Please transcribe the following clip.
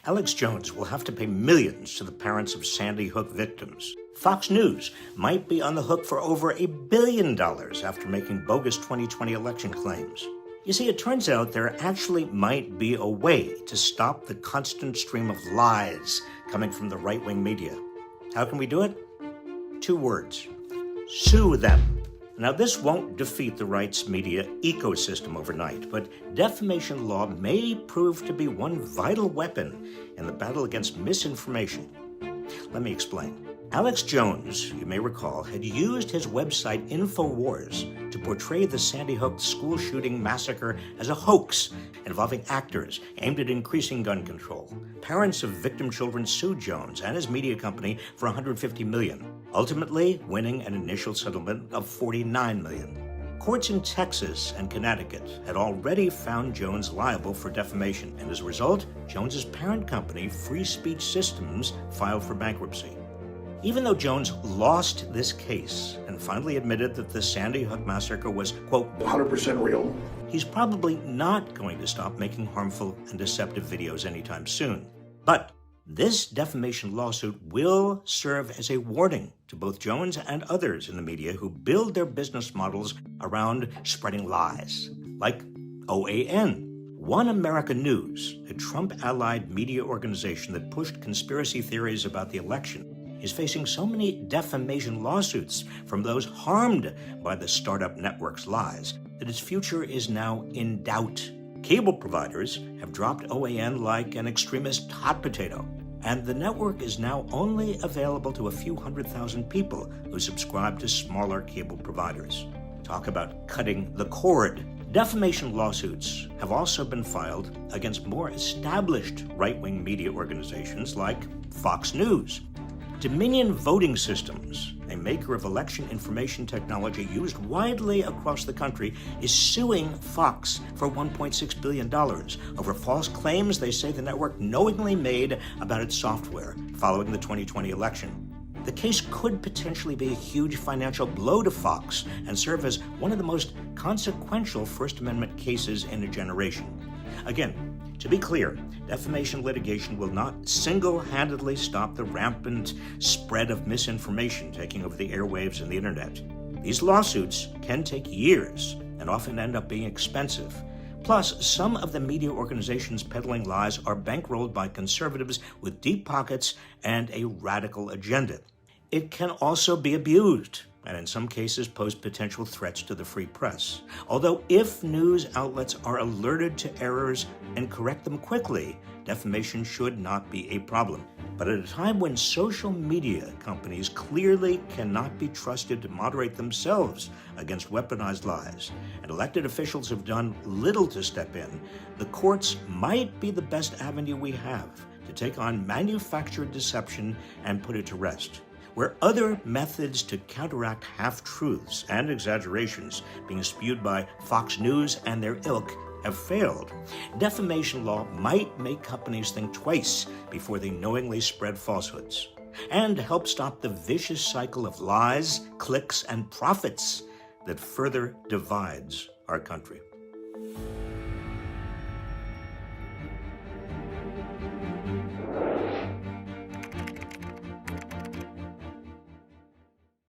Alex Jones will have to pay millions to the parents of Sandy Hook victims. Fox News might be on the hook for over $1 billion after making bogus 2020 election claims. You see, it turns out there actually might be a way to stop the constant stream of lies coming from the right-wing media. How can we do it? 2 words. Sue them. Now, this won't defeat the right's media ecosystem overnight, but defamation law may prove to be one vital weapon in the battle against misinformation. Let me explain. Alex Jones, you may recall, had used his website InfoWars to portray the Sandy Hook school shooting massacre as a hoax involving actors aimed at increasing gun control. Parents of victim children sued Jones and his media company for $150 million, ultimately winning an initial settlement of $49 million. Courts in Texas and Connecticut had already found Jones liable for defamation, and as a result, Jones's parent company, Free Speech Systems, filed for bankruptcy. Even though Jones lost this case and finally admitted that the Sandy Hook massacre was, quote, 100% real, he's probably not going to stop making harmful and deceptive videos anytime soon. But this defamation lawsuit will serve as a warning to both Jones and others in the media who build their business models around spreading lies, like OAN. One America News, a Trump-allied media organization that pushed conspiracy theories about the election, is facing so many defamation lawsuits from those harmed by the startup network's lies that its future is now in doubt. Cable providers have dropped OAN like an extremist hot potato, and the network is now only available to a few 100,000 people who subscribe to smaller cable providers. Talk about cutting the cord. Defamation lawsuits have also been filed against more established right-wing media organizations like Fox News. Dominion Voting Systems, a maker of election information technology used widely across the country, is suing Fox for $1.6 billion over false claims they say the network knowingly made about its software following the 2020 election. The case could potentially be a huge financial blow to Fox and serve as one of the most consequential First Amendment cases in a generation. Again, to be clear, defamation litigation will not single-handedly stop the rampant spread of misinformation taking over the airwaves and the internet. These lawsuits can take years and often end up being expensive. Plus, some of the media organizations peddling lies are bankrolled by conservatives with deep pockets and a radical agenda. It can also be abused, and in some cases pose potential threats to the free press. Although if news outlets are alerted to errors and correct them quickly, defamation should not be a problem. But at a time when social media companies clearly cannot be trusted to moderate themselves against weaponized lies, and elected officials have done little to step in, the courts might be the best avenue we have to take on manufactured deception and put it to rest. Where other methods to counteract half-truths and exaggerations being spewed by Fox News and their ilk have failed, defamation law might make companies think twice before they knowingly spread falsehoods, and help stop the vicious cycle of lies, clicks, and profits that further divides our country.